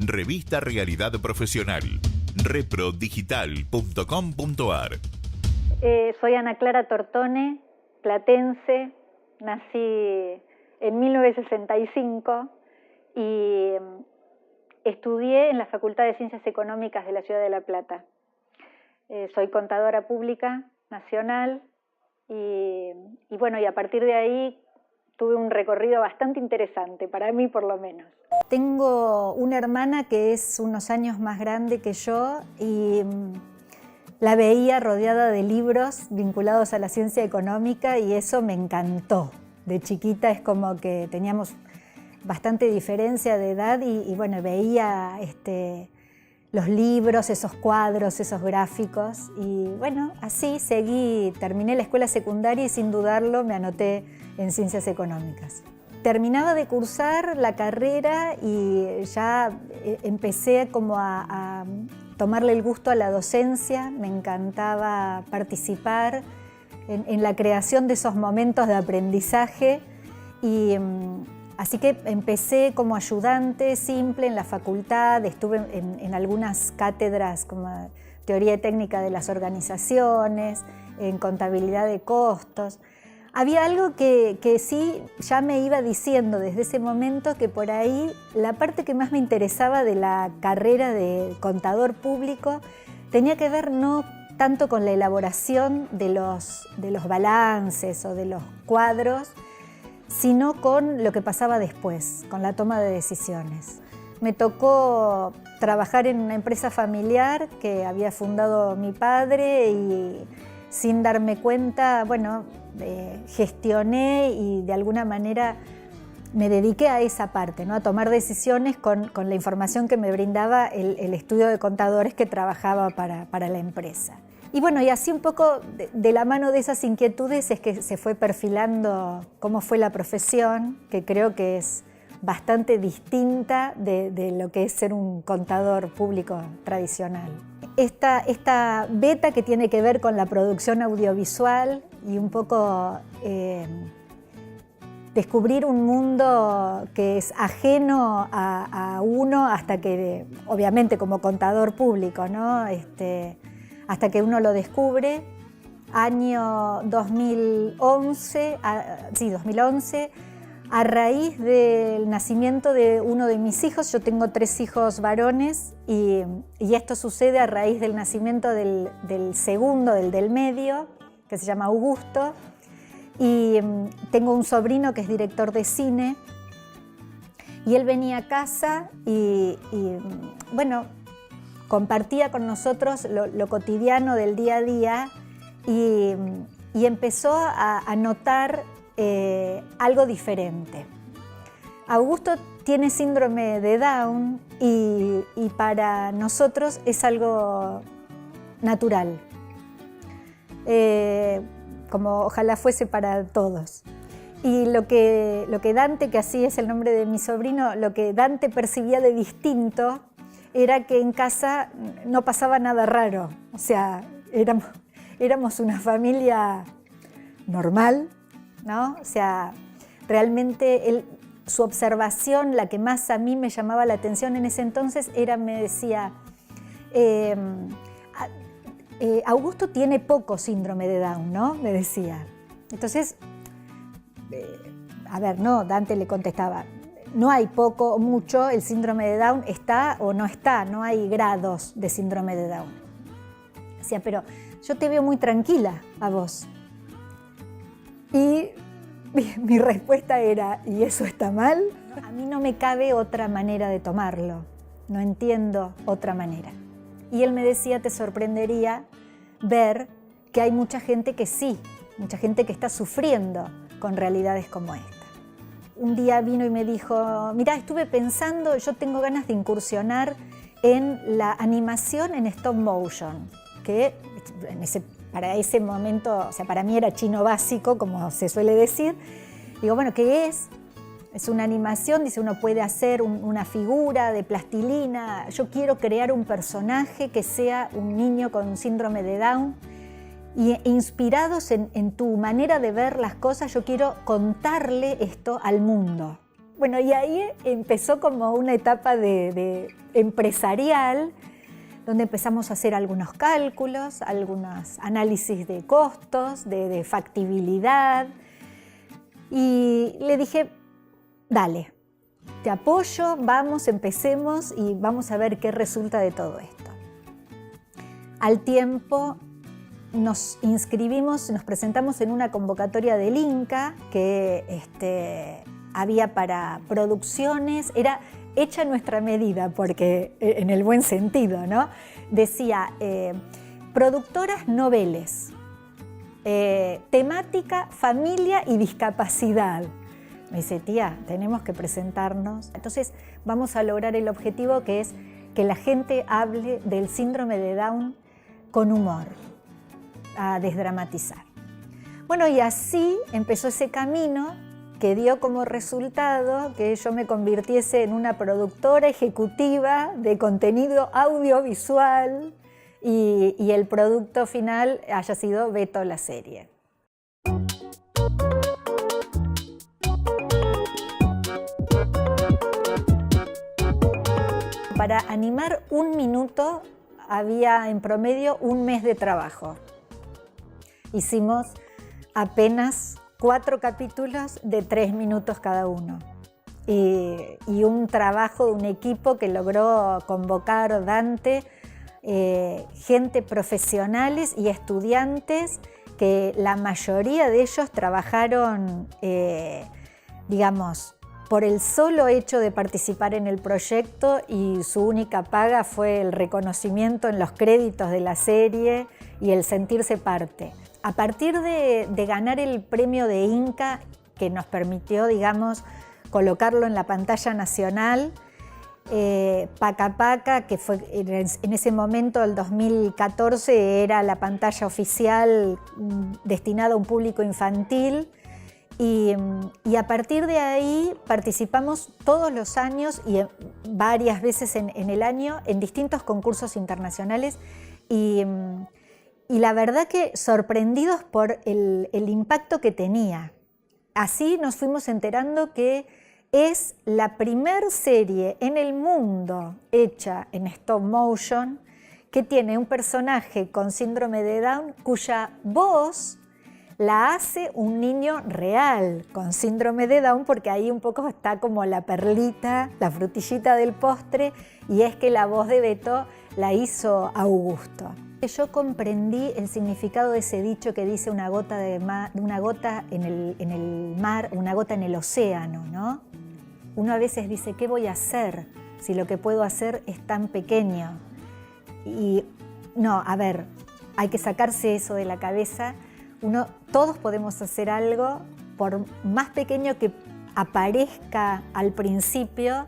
Revista Realidad Profesional. reprodigital.com.ar. Soy Ana Clara Tortone, platense. Nací en 1965 y estudié en la Facultad de Ciencias Económicas de la Ciudad de La Plata. Soy contadora pública nacional y a partir de ahí tuve un recorrido bastante interesante, para mí por lo menos. Tengo una hermana que es unos años más grande que yo y la veía rodeada de libros vinculados a la ciencia económica y eso me encantó. De chiquita es como que teníamos bastante diferencia de edad y veía los libros, esos cuadros, esos gráficos y así seguí, terminé la escuela secundaria y sin dudarlo me anoté en Ciencias Económicas. Terminaba de cursar la carrera y ya empecé como a tomarle el gusto a la docencia, me encantaba participar en la creación de esos momentos de aprendizaje y así que empecé como ayudante simple en la facultad, estuve en algunas cátedras como teoría y técnica de las organizaciones, en contabilidad de costos. Había algo que sí ya me iba diciendo desde ese momento que por ahí la parte que más me interesaba de la carrera de contador público tenía que ver no tanto con la elaboración de los balances o de los cuadros, sino con lo que pasaba después, con la toma de decisiones. Me tocó trabajar en una empresa familiar que había fundado mi padre y sin darme cuenta, gestioné y de alguna manera me dediqué a esa parte, ¿no? A tomar decisiones con la información que me brindaba el estudio de contadores que trabajaba para la empresa. Y así un poco de la mano de esas inquietudes es que se fue perfilando cómo fue la profesión, que creo que es bastante distinta de lo que es ser un contador público tradicional. Esta beta que tiene que ver con la producción audiovisual y un poco descubrir un mundo que es ajeno a uno hasta que, obviamente como contador público, ¿no? Hasta que uno lo descubre. Año 2011, a raíz del nacimiento de uno de mis hijos, yo tengo 3 hijos varones y esto sucede a raíz del nacimiento del segundo, del medio, que se llama Augusto, y tengo un sobrino que es director de cine y él venía a casa y compartía con nosotros lo cotidiano del día a día y empezó a notar algo diferente. Augusto tiene síndrome de Down y para nosotros es algo natural, como ojalá fuese para todos. Y lo que Dante, que así es el nombre de mi sobrino, lo que Dante percibía de distinto era que en casa no pasaba nada raro, o sea, éramos una familia normal, ¿no? O sea, realmente su observación, la que más a mí me llamaba la atención en ese entonces, me decía, Augusto tiene poco síndrome de Down, ¿no? Me decía. Entonces, no, Dante le contestaba, no hay poco o mucho, el síndrome de Down está o no está, no hay grados de síndrome de Down. Decía, pero yo te veo muy tranquila a vos. Y mi respuesta era, ¿y eso está mal? A mí no me cabe otra manera de tomarlo, no entiendo otra manera. Y él me decía, te sorprendería ver que hay mucha gente que sí, mucha gente que está sufriendo con realidades como esta. Un día vino y me dijo, mirá, estuve pensando, yo tengo ganas de incursionar en la animación en stop motion, que para ese momento, o sea, para mí era chino básico, como se suele decir. Digo, bueno, ¿qué es? Es una animación, dice, uno puede hacer una figura de plastilina. Yo quiero crear un personaje que sea un niño con síndrome de Down y inspirados en tu manera de ver las cosas, yo quiero contarle esto al mundo. Bueno, y ahí empezó como una etapa de empresarial, donde empezamos a hacer algunos cálculos, algunos análisis de costos, de factibilidad. Y le dije, dale, te apoyo, vamos, empecemos y vamos a ver qué resulta de todo esto. Al tiempo nos inscribimos, nos presentamos en una convocatoria del Inca que había para producciones, era hecha a nuestra medida, porque en el buen sentido, ¿no? Decía, productoras noveles, temática, familia y discapacidad. Me dice, tía, tenemos que presentarnos. Entonces vamos a lograr el objetivo, que es que la gente hable del síndrome de Down con humor, a desdramatizar. Bueno, y así empezó ese camino que dio como resultado que yo me convirtiese en una productora ejecutiva de contenido audiovisual y el producto final haya sido Beto la serie. Para animar un minuto había en promedio un mes de trabajo. Hicimos apenas 4 capítulos de 3 minutos cada uno. Y un trabajo de un equipo que logró convocar Dante, gente profesionales y estudiantes que la mayoría de ellos trabajaron, digamos, por el solo hecho de participar en el proyecto, y su única paga fue el reconocimiento en los créditos de la serie y el sentirse parte. A partir de ganar el premio de Inca, que nos permitió, digamos, colocarlo en la pantalla nacional, Paca Paca, que fue en ese momento, el 2014, era la pantalla oficial destinada a un público infantil, y a partir de ahí participamos todos los años y varias veces en el año en distintos concursos internacionales, y la verdad que sorprendidos por el impacto que tenía. Así nos fuimos enterando que es la primer serie en el mundo hecha en stop motion que tiene un personaje con síndrome de Down cuya voz la hace un niño real con síndrome de Down, porque ahí un poco está como la perlita, la frutillita del postre, y es que la voz de Beto la hizo Augusto. Yo comprendí el significado de ese dicho que dice una gota en el mar, una gota en el océano, ¿no? Uno a veces dice, ¿qué voy a hacer si lo que puedo hacer es tan pequeño? Y no, a ver, hay que sacarse eso de la cabeza. Todos podemos hacer algo, por más pequeño que aparezca al principio,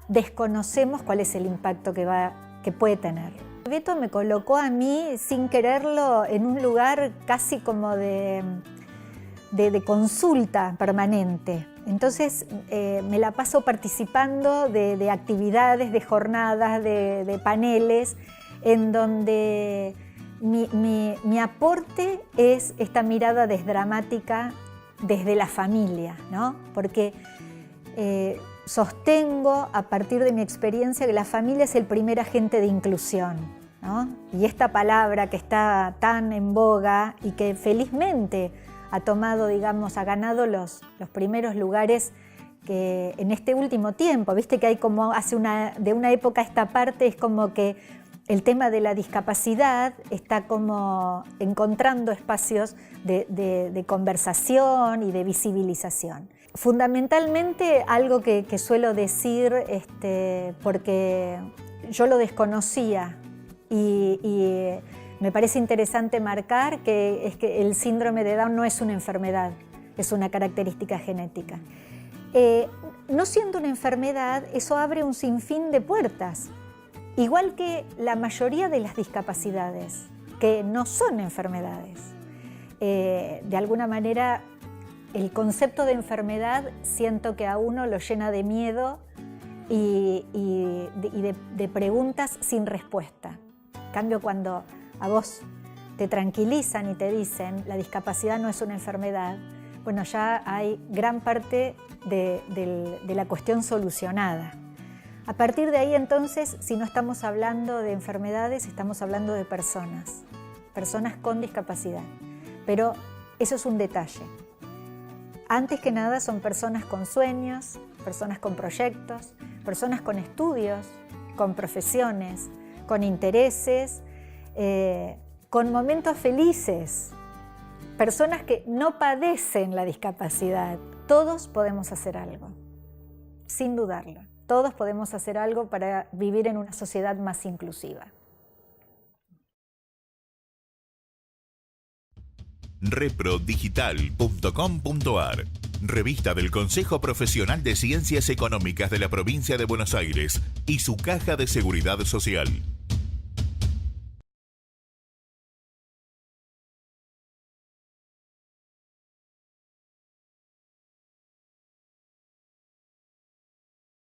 desconocemos cuál es el impacto que puede tener. Beto me colocó a mí, sin quererlo, en un lugar casi como de consulta permanente. Entonces me la paso participando de actividades, de jornadas, de paneles, en donde mi aporte es esta mirada desdramática desde la familia, ¿no? Porque sostengo a partir de mi experiencia que la familia es el primer agente de inclusión, ¿no? Y esta palabra que está tan en boga y que felizmente ha tomado, digamos, ha ganado los primeros lugares que en este último tiempo, viste que hay como de una época a esta parte, es como que el tema de la discapacidad está como encontrando espacios de conversación y de visibilización. Fundamentalmente algo que suelo decir, porque yo lo desconocía y me parece interesante marcar que es que el síndrome de Down no es una enfermedad, es una característica genética. No siendo una enfermedad, eso abre un sinfín de puertas, igual que la mayoría de las discapacidades, que no son enfermedades. De alguna manera, el concepto de enfermedad siento que a uno lo llena de miedo y de preguntas sin respuesta. En cambio, cuando a vos te tranquilizan y te dicen la discapacidad no es una enfermedad, bueno, ya hay gran parte de la cuestión solucionada. A partir de ahí, entonces, si no estamos hablando de enfermedades, estamos hablando de personas con discapacidad. Pero eso es un detalle. Antes que nada son personas con sueños, personas con proyectos, personas con estudios, con profesiones, con intereses, con momentos felices, personas que no padecen la discapacidad. Todos podemos hacer algo, sin dudarlo. Todos podemos hacer algo para vivir en una sociedad más inclusiva. reprodigital.com.ar, revista del Consejo Profesional de Ciencias Económicas de la Provincia de Buenos Aires y su Caja de Seguridad Social.